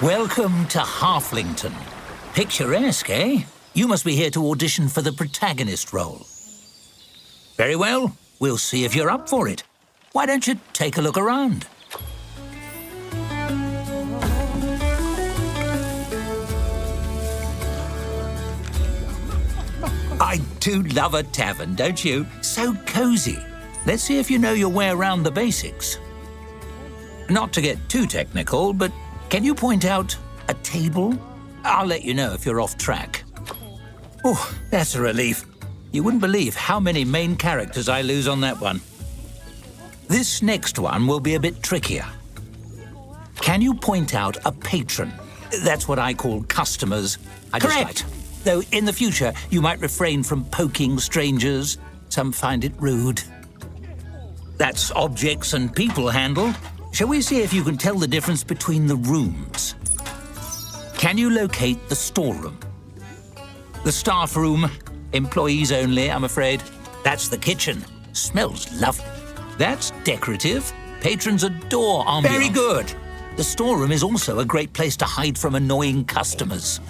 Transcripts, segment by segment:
Welcome to Halflington. Picturesque, eh? You must be here to audition for the protagonist role. Very well, we'll see if you're up for it. Why don't you take a look around? I do love a tavern, don't you? So cozy. Let's see if you know your way around the basics. Not to get too technical, but can you point out a table? I'll let you know if you're off track. Oh, that's a relief. You wouldn't believe how many main characters I lose on that one. This next one will be a bit trickier. Can you point out a patron? That's what I call customers. Correct. Though in the future, you might refrain from poking strangers. Some find it rude. That's objects and people handled. Shall we see if you can tell the difference between the rooms? Can you locate the storeroom? The staff room, employees only, I'm afraid. That's the kitchen. Smells lovely. That's decorative. Patrons adore ambiance. Very good. The storeroom is also a great place to hide from annoying customers.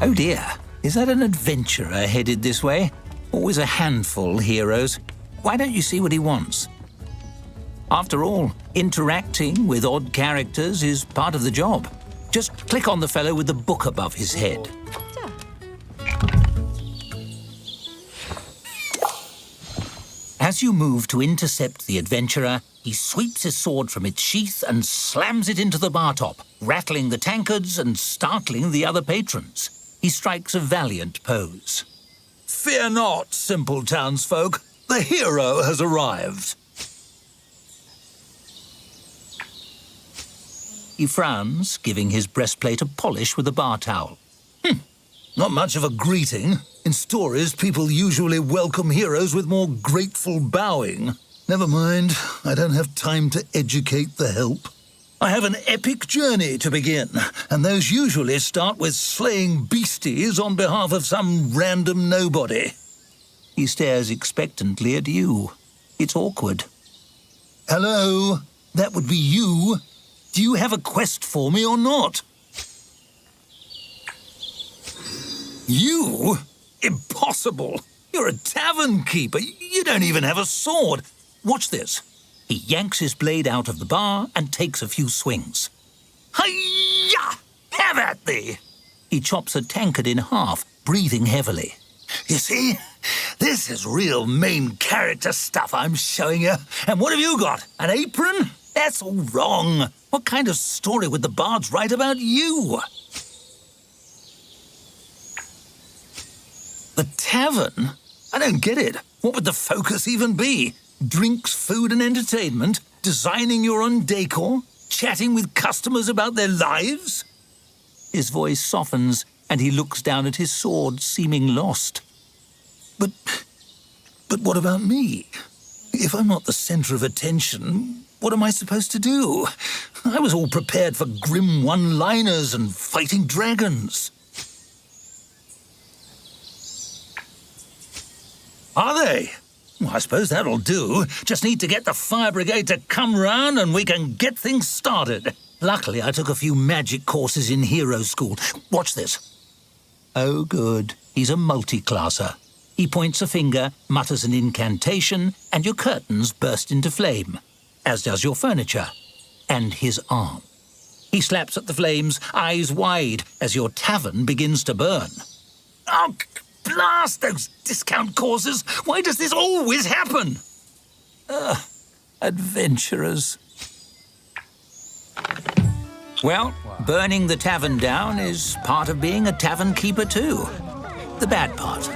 Oh dear, is that an adventurer headed this way? Always a handful, heroes. Why don't you see what he wants? After all, interacting with odd characters is part of the job. Just click on the fellow with the book above his head. As you move to intercept the adventurer, he sweeps his sword from its sheath and slams it into the bar top, rattling the tankards and startling the other patrons. He strikes a valiant pose. Fear not, simple townsfolk. The hero has arrived. He frowns, giving his breastplate a polish with a bar towel. Not much of a greeting. In stories, people usually welcome heroes with more grateful bowing. Never mind, I don't have time to educate the help. I have an epic journey to begin, and those usually start with slaying beasties on behalf of some random nobody. He stares expectantly at you. It's awkward. Hello, that would be you. Do you have a quest for me or not? You? Impossible! You're a tavern keeper. You don't even have a sword. Watch this. He yanks his blade out of the bar and takes a few swings. Hi-ya! Have at thee! He chops a tankard in half, breathing heavily. You see? This is real main character stuff I'm showing you. And what have you got? An apron? That's all wrong. What kind of story would the bards write about you? The tavern? I don't get it. What would the focus even be? Drinks, food and entertainment? Designing your own decor? Chatting with customers about their lives? His voice softens and he looks down at his sword, seeming lost. But what about me? If I'm not the center of attention, what am I supposed to do? I was all prepared for grim one-liners and fighting dragons. Are they? Well, I suppose that'll do. Just need to get the fire brigade to come round and we can get things started. Luckily, I took a few magic courses in hero school. Watch this. Oh, good. He's a multi-classer. He points a finger, mutters an incantation, and your curtains burst into flame, as does your furniture, and his arm. He slaps at the flames, eyes wide, as your tavern begins to burn. Oh, blast those discount courses! Why does this always happen? Adventurers. Well, burning the tavern down is part of being a tavern keeper too. The bad part.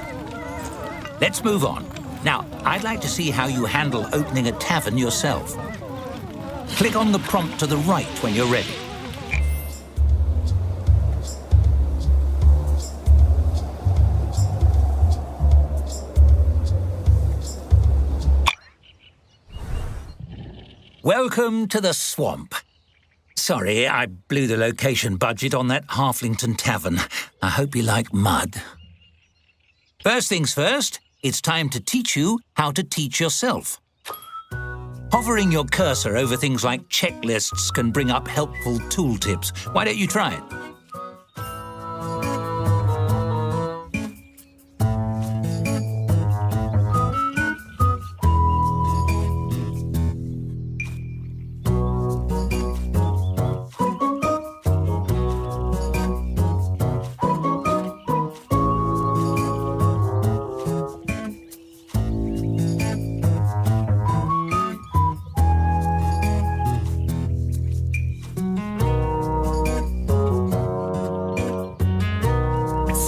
Let's move on. Now, I'd like to see how you handle opening a tavern yourself. Click on the prompt to the right when you're ready. Welcome to the swamp. Sorry, I blew the location budget on that Halflington tavern. I hope you like mud. First things first, it's time to teach you how to teach yourself. Hovering your cursor over things like checklists can bring up helpful tooltips. Why don't you try it?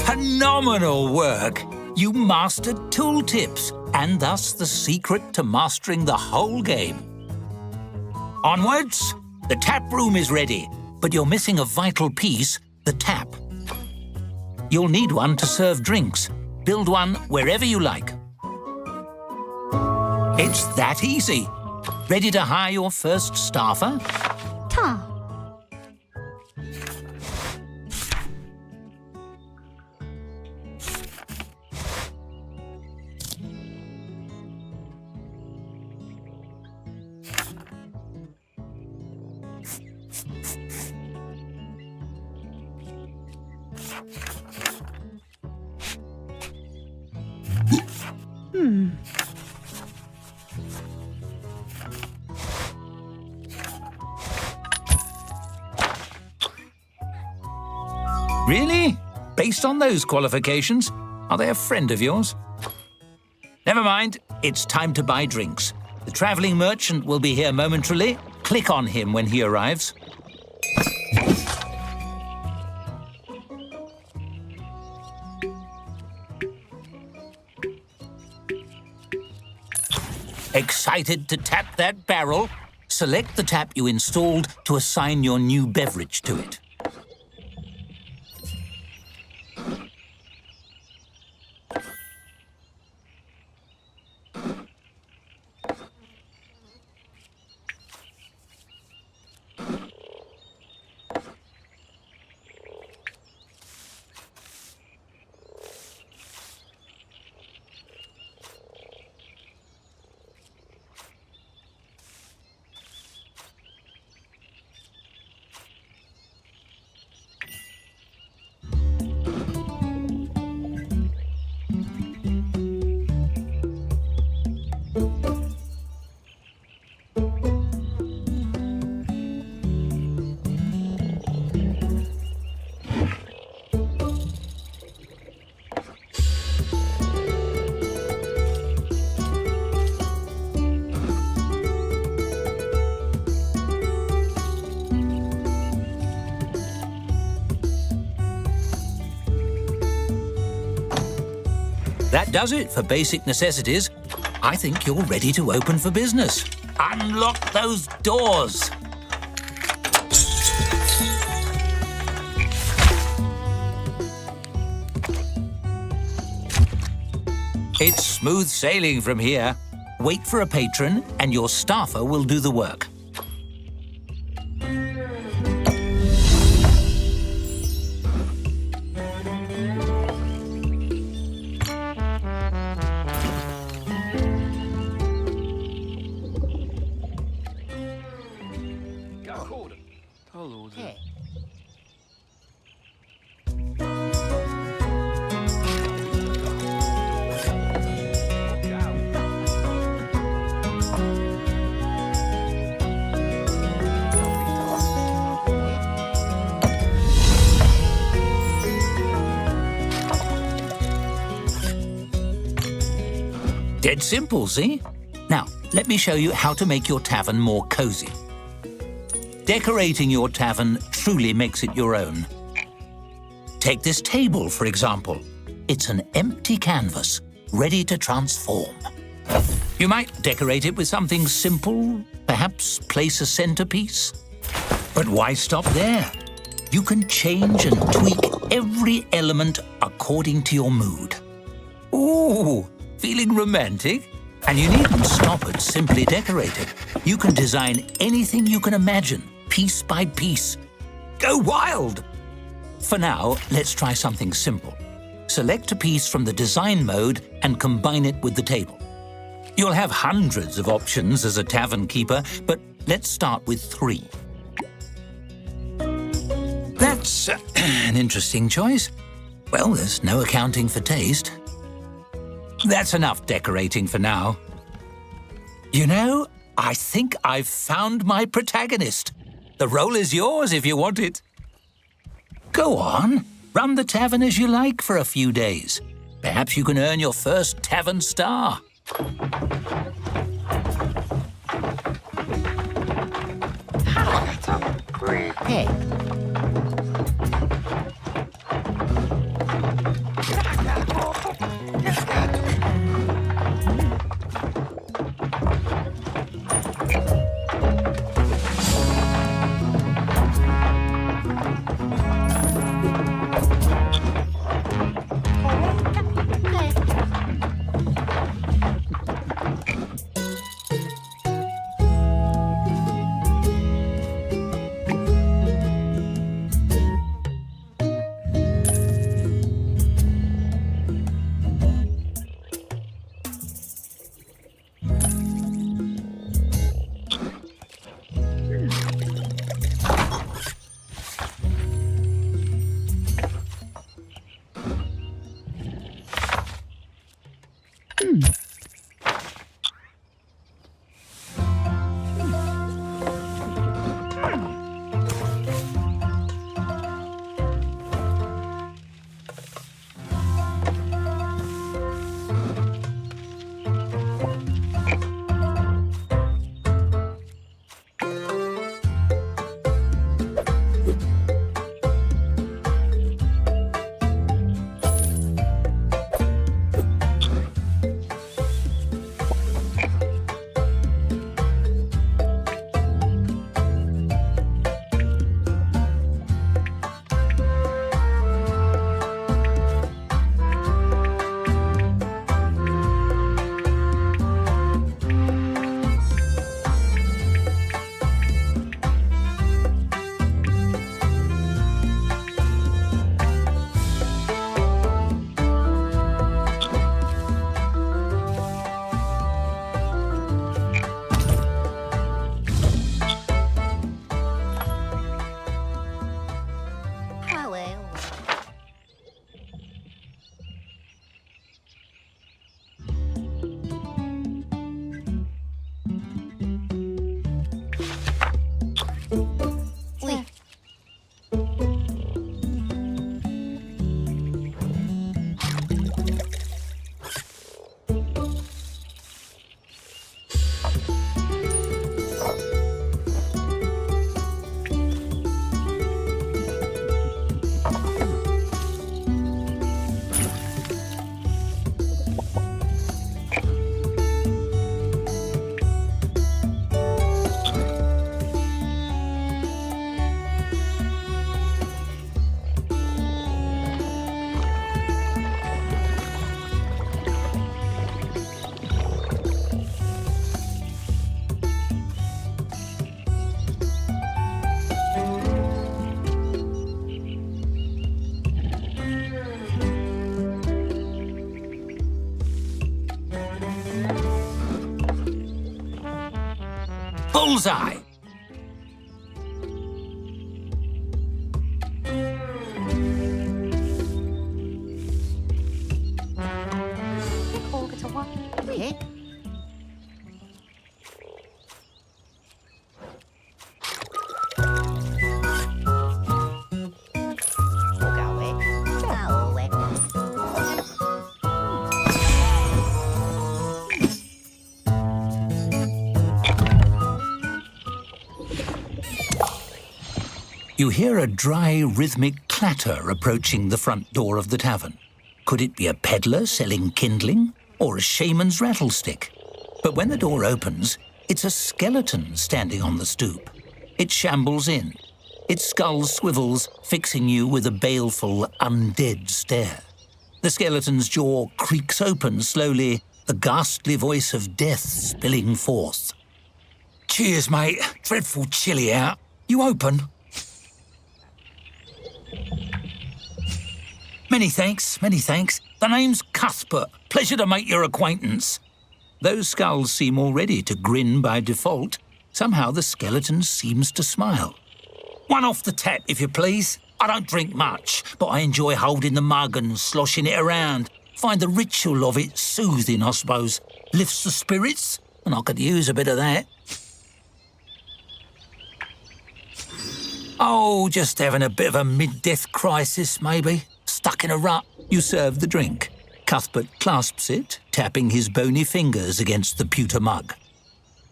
Phenomenal work! You mastered tooltips, and thus the secret to mastering the whole game. Onwards! The tap room is ready, but you're missing a vital piece, the tap. You'll need one to serve drinks. Build one wherever you like. It's that easy. Ready to hire your first staffer? Ta. Really? Based on those qualifications? Are they a friend of yours? Never mind, it's time to buy drinks. The traveling merchant will be here momentarily. Click on him when he arrives. Excited to tap that barrel? Select the tap you installed to assign your new beverage to it. That does it for basic necessities. I think you're ready to open for business. Unlock those doors. It's smooth sailing from here. Wait for a patron and your staffer will do the work. Dead simple, see? Now, let me show you how to make your tavern more cozy. Decorating your tavern truly makes it your own. Take this table, for example. It's an empty canvas, ready to transform. You might decorate it with something simple, perhaps place a centerpiece. But why stop there? You can change and tweak every element according to your mood. Ooh! Feeling romantic? And you needn't stop at simply decorating. You can design anything you can imagine, piece by piece. Go wild! For now, let's try something simple. Select a piece from the design mode and combine it with the table. You'll have hundreds of options as a tavern keeper, but let's start with 3. That's an interesting choice. Well, there's no accounting for taste. That's enough decorating for now. You know, I think I've found my protagonist. The role is yours if you want it. Go on, run the tavern as you like for a few days. Perhaps you can earn your first tavern star. Hey. Bullseye! Okay. You hear a dry, rhythmic clatter approaching the front door of the tavern. Could it be a peddler selling kindling or a shaman's rattlestick? But when the door opens, it's a skeleton standing on the stoop. It shambles in. Its skull swivels, fixing you with a baleful, undead stare. The skeleton's jaw creaks open slowly, the ghastly voice of death spilling forth. Cheers, mate. Dreadful chilly out. You open? Many thanks, many thanks. The name's Cuthbert. Pleasure to make your acquaintance. Those skulls seem already to grin by default. Somehow the skeleton seems to smile. One off the tap, if you please. I don't drink much, but I enjoy holding the mug and sloshing it around. Find the ritual of it soothing, I suppose. Lifts the spirits, and I could use a bit of that. Oh, just having a bit of a mid-death crisis, maybe. Stuck in a rut. You serve the drink. Cuthbert clasps it, tapping his bony fingers against the pewter mug.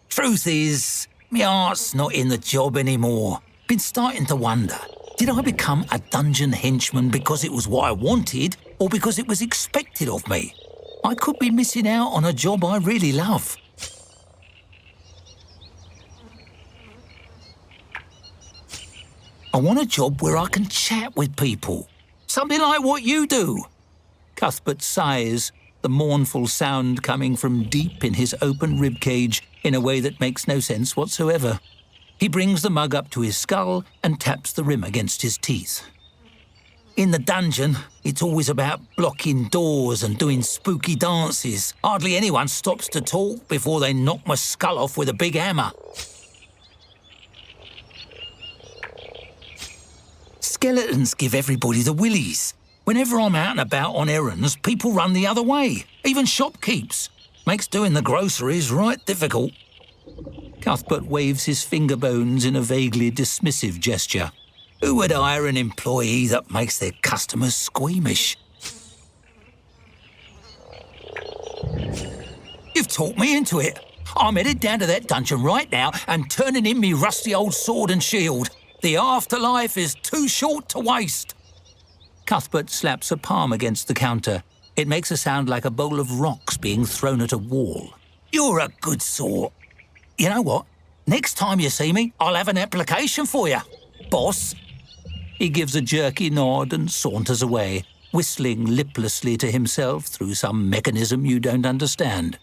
Truth is, my heart's not in the job anymore. Been starting to wonder, did I become a dungeon henchman because it was what I wanted, or because it was expected of me? I could be missing out on a job I really love. I want a job where I can chat with people. Something like what you do. Cuthbert sighs, the mournful sound coming from deep in his open ribcage in a way that makes no sense whatsoever. He brings the mug up to his skull and taps the rim against his teeth. In the dungeon, it's always about blocking doors and doing spooky dances. Hardly anyone stops to talk before they knock my skull off with a big hammer. Skeletons give everybody the willies. Whenever I'm out and about on errands, people run the other way, even shopkeeps. Makes doing the groceries right difficult. Cuthbert waves his finger bones in a vaguely dismissive gesture. Who would hire an employee that makes their customers squeamish? You've talked me into it. I'm headed down to that dungeon right now and turning in me rusty old sword and shield. The afterlife is too short to waste. Cuthbert slaps a palm against the counter. It makes a sound like a bowl of rocks being thrown at a wall. You're a good sort. You know what? Next time you see me, I'll have an application for you, boss. He gives a jerky nod and saunters away, whistling liplessly to himself through some mechanism you don't understand.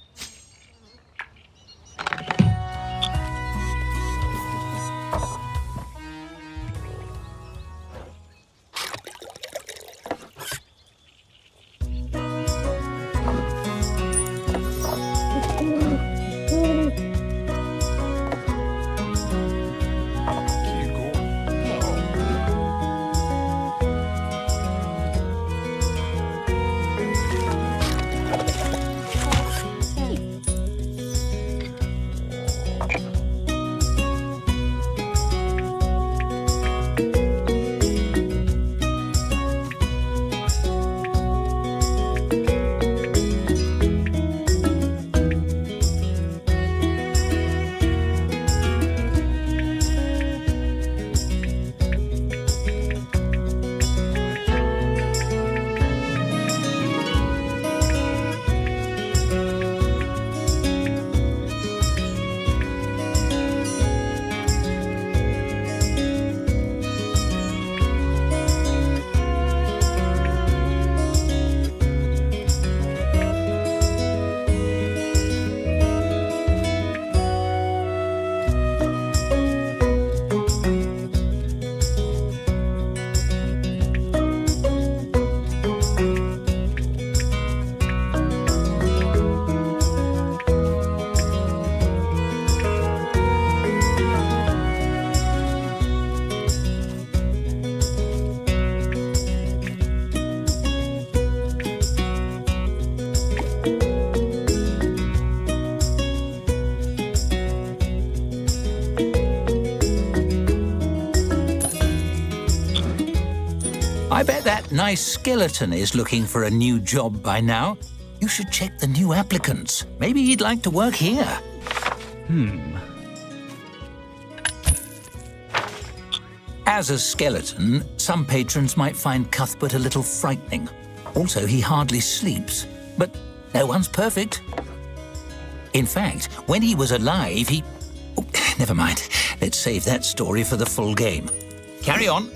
I bet that nice skeleton is looking for a new job by now. You should check the new applicants. Maybe he'd like to work here. As a skeleton, some patrons might find Cuthbert a little frightening. Also, he hardly sleeps. But no one's perfect. In fact, when he was alive, he... Oh, never mind. Let's save that story for the full game. Carry on.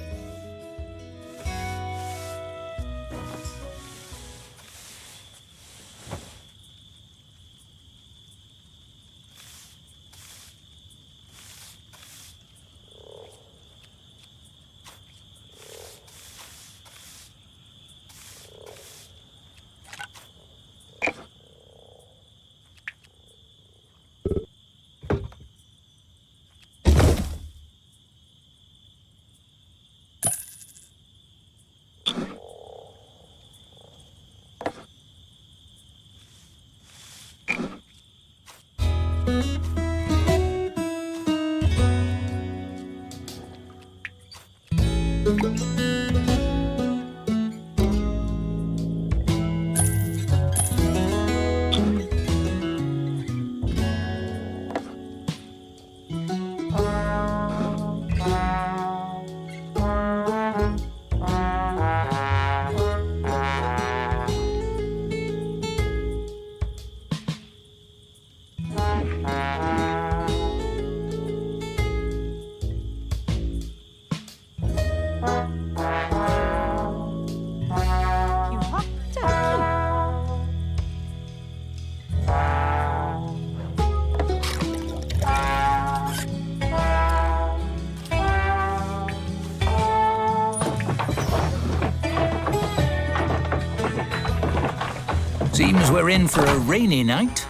Seems we're in for a rainy night.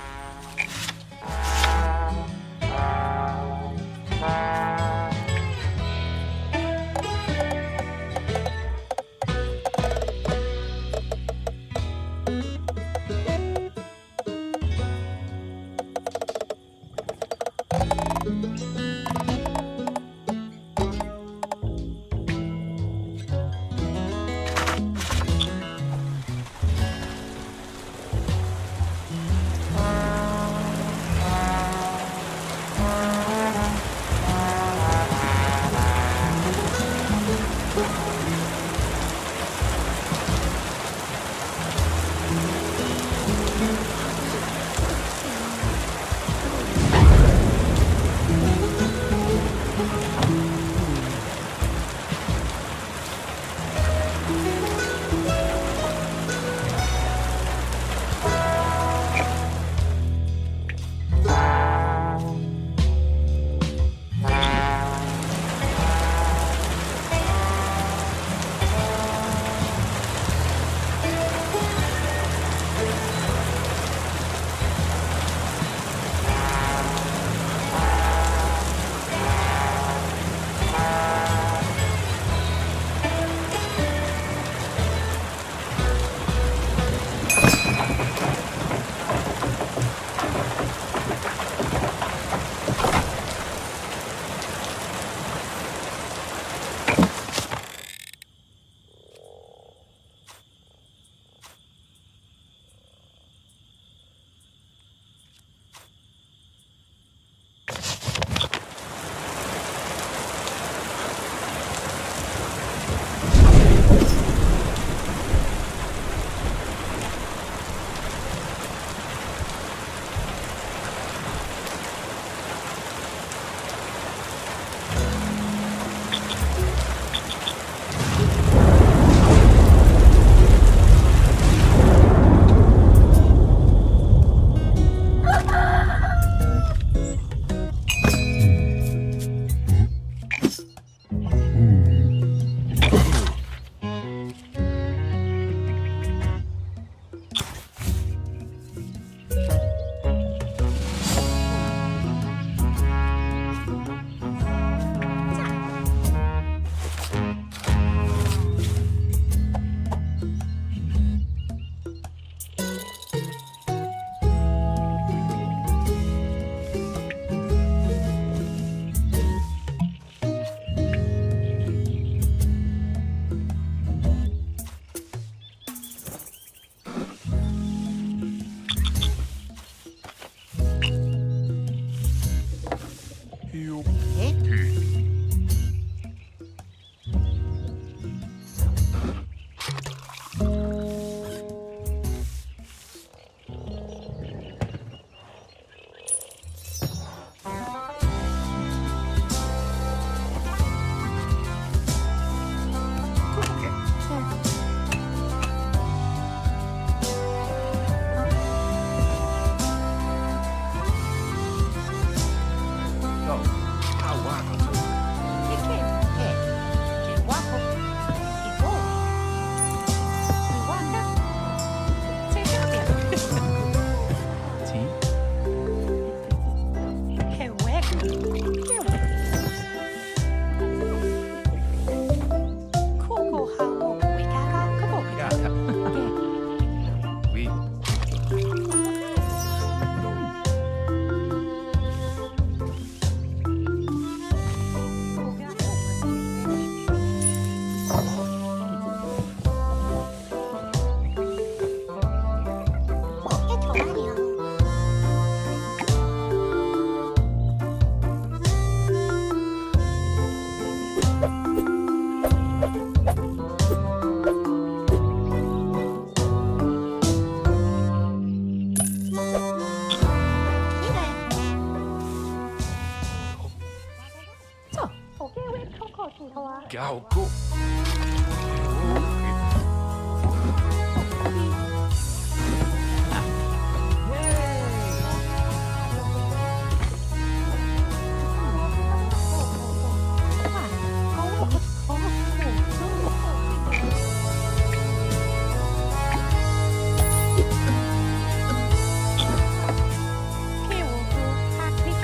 Go, go.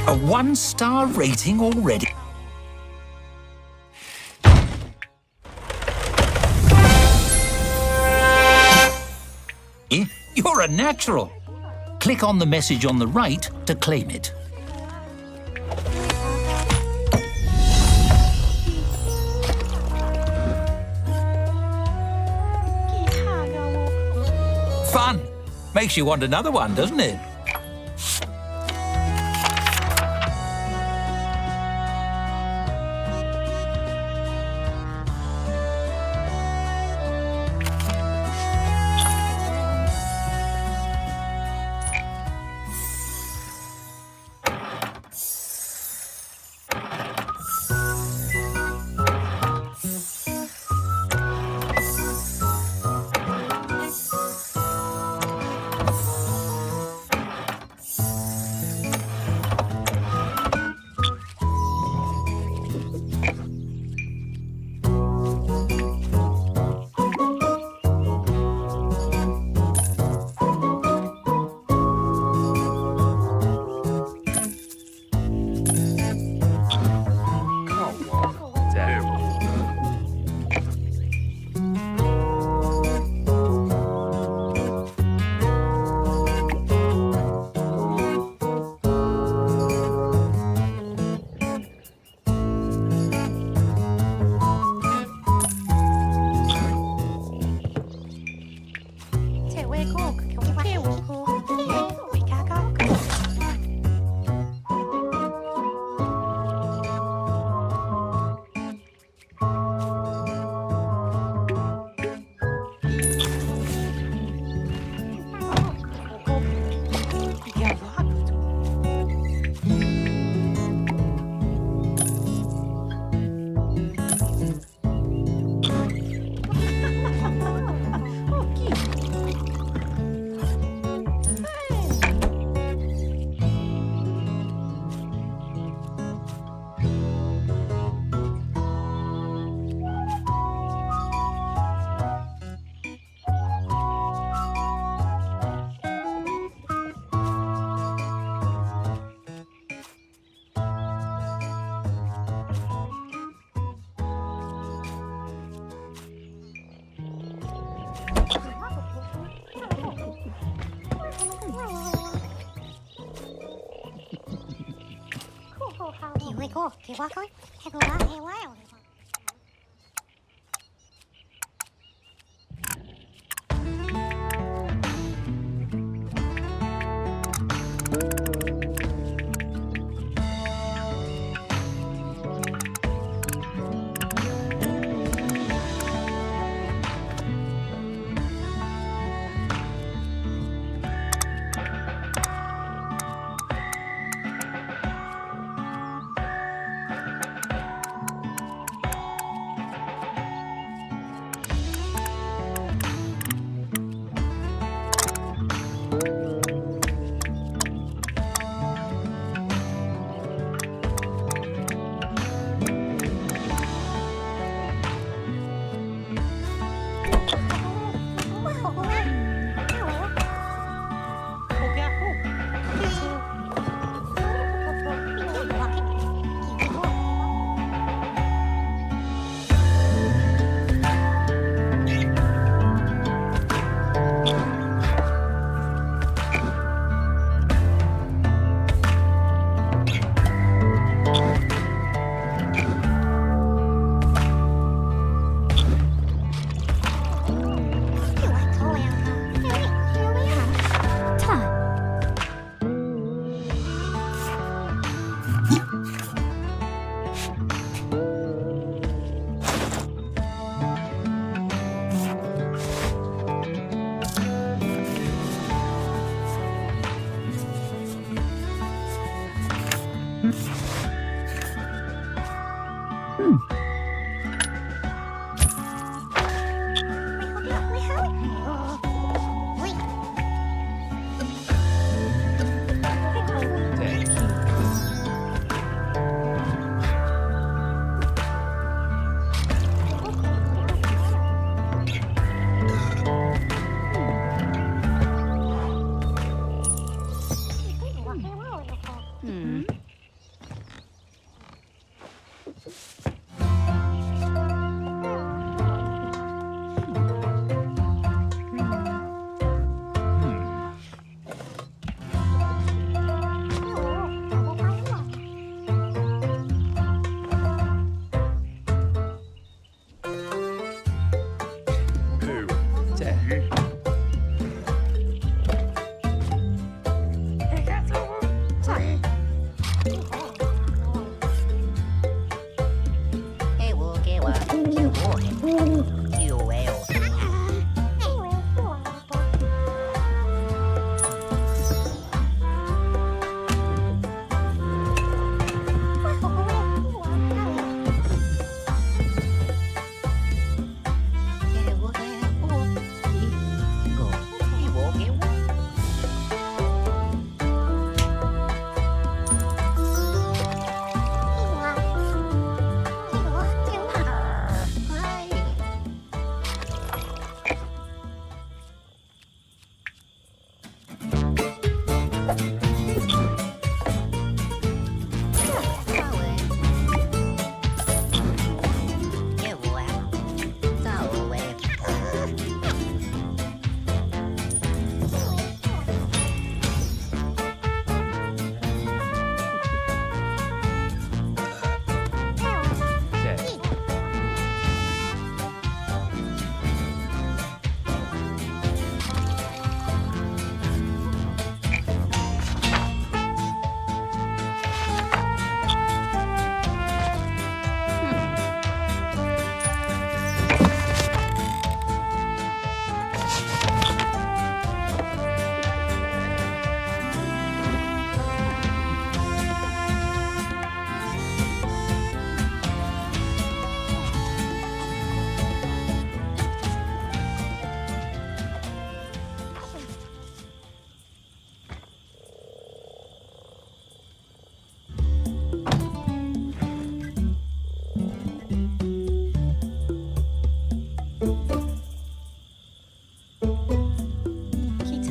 A 1-star rating already. You're a natural. Click on the message on the right to claim it. Fun. Makes you want another one, doesn't it?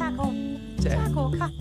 Tackle. Dead. Tackle. Cut.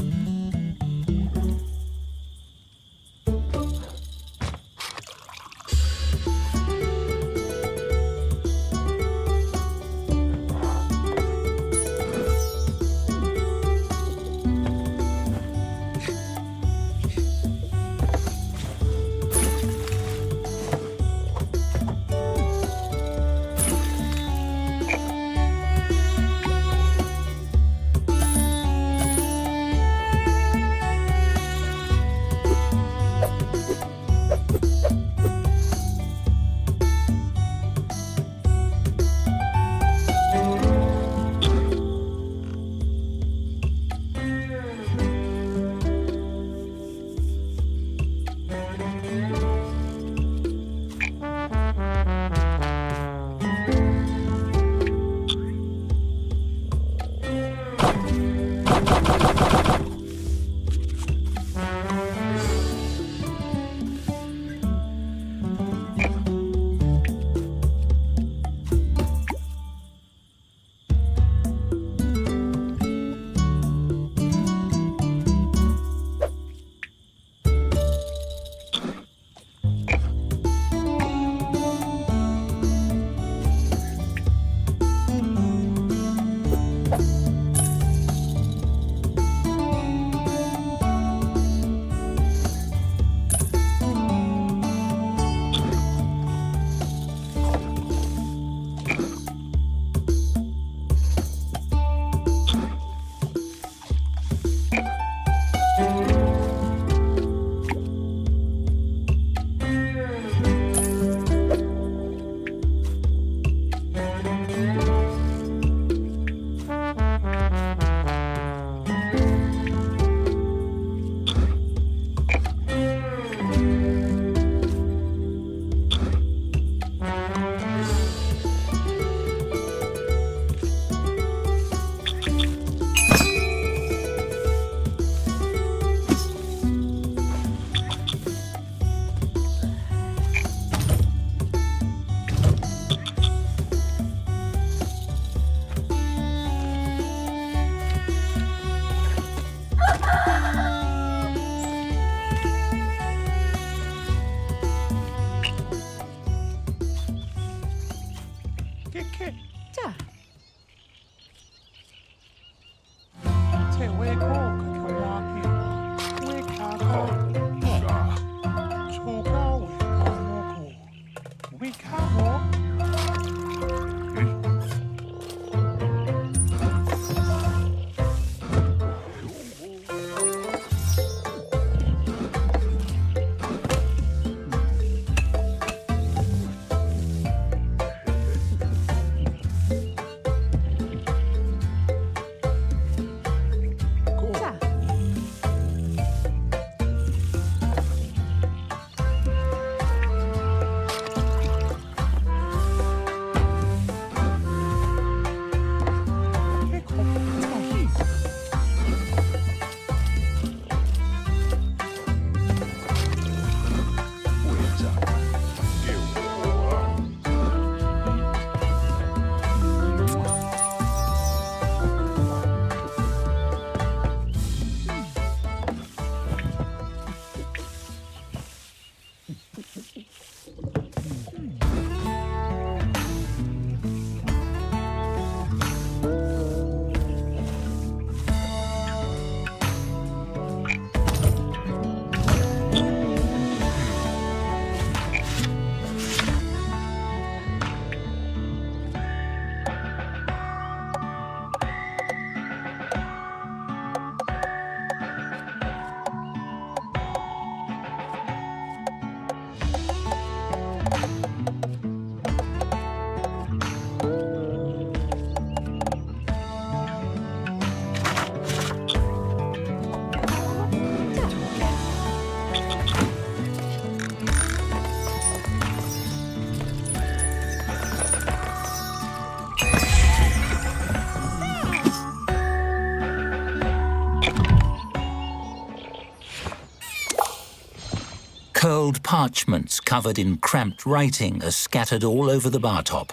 Curled parchments covered in cramped writing are scattered all over the bar top.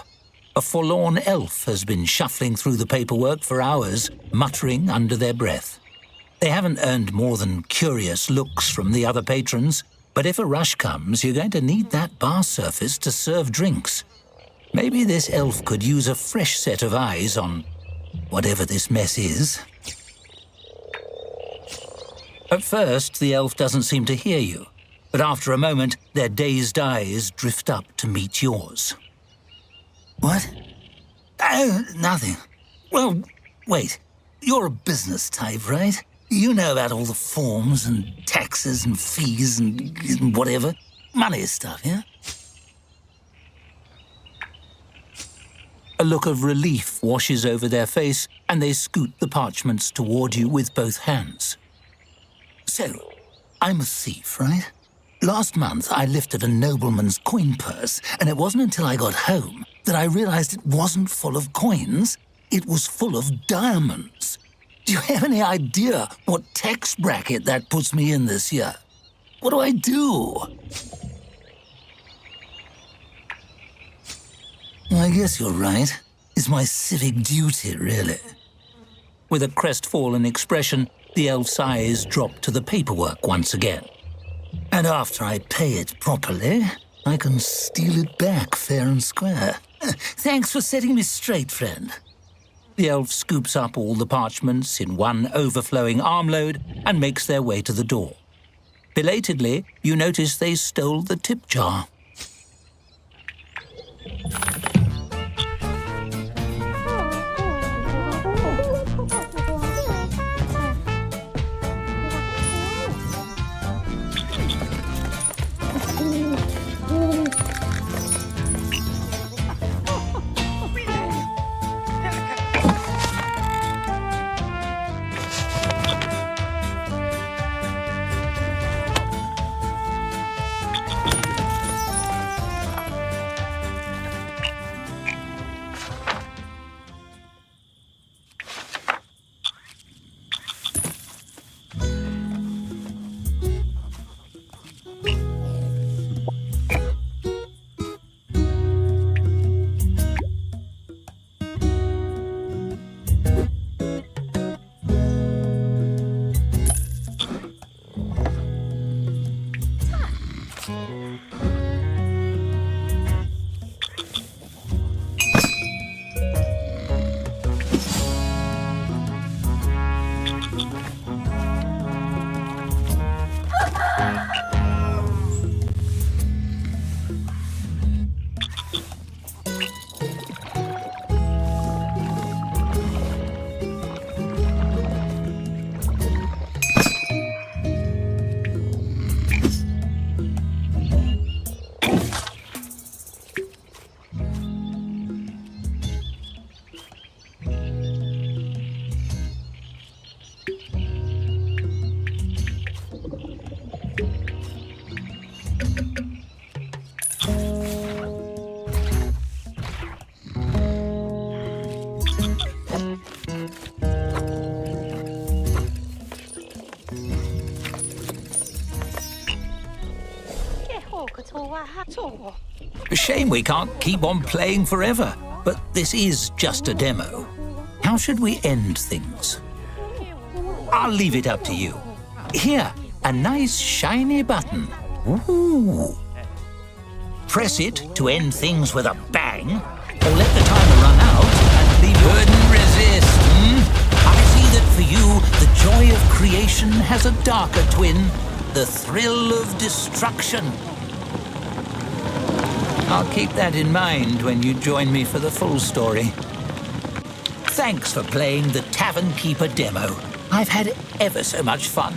a forlorn elf has been shuffling through the paperwork for hours, muttering under their breath. They haven't earned more than curious looks from the other patrons, but if a rush comes, you're going to need that bar surface to serve drinks. Maybe this elf could use a fresh set of eyes on whatever this mess is. At first, the elf doesn't seem to hear you, but after a moment, their dazed eyes drift up to meet yours. What? Nothing. Well, wait. You're a business type, right? You know about all the forms and taxes and fees and whatever. Money stuff, yeah? A look of relief washes over their face, and they scoot the parchments toward you with both hands. So, I'm a thief, right? Last month, I lifted a nobleman's coin purse, and it wasn't until I got home that I realized it wasn't full of coins, it was full of diamonds. Do you have any idea what tax bracket that puts me in this year? What do I do? Well, I guess you're right. It's my civic duty, really. With a crestfallen expression, the elf's eyes drop to the paperwork once again. And after I pay it properly, I can steal it back fair and square. Thanks for setting me straight, friend. The elf scoops up all the parchments in one overflowing armload and makes their way to the door. Belatedly, you notice they stole the tip jar. A shame we can't keep on playing forever, but this is just a demo. How should we end things? I'll leave it up to you. Here, a nice shiny button. Ooh. Press it to end things with a bang, or let the timer run out and leave you... Couldn't resist, I see that for you, the joy of creation has a darker twin, the thrill of destruction. I'll keep that in mind when you join me for the full story. Thanks for playing the Tavern Keeper demo. I've had ever so much fun.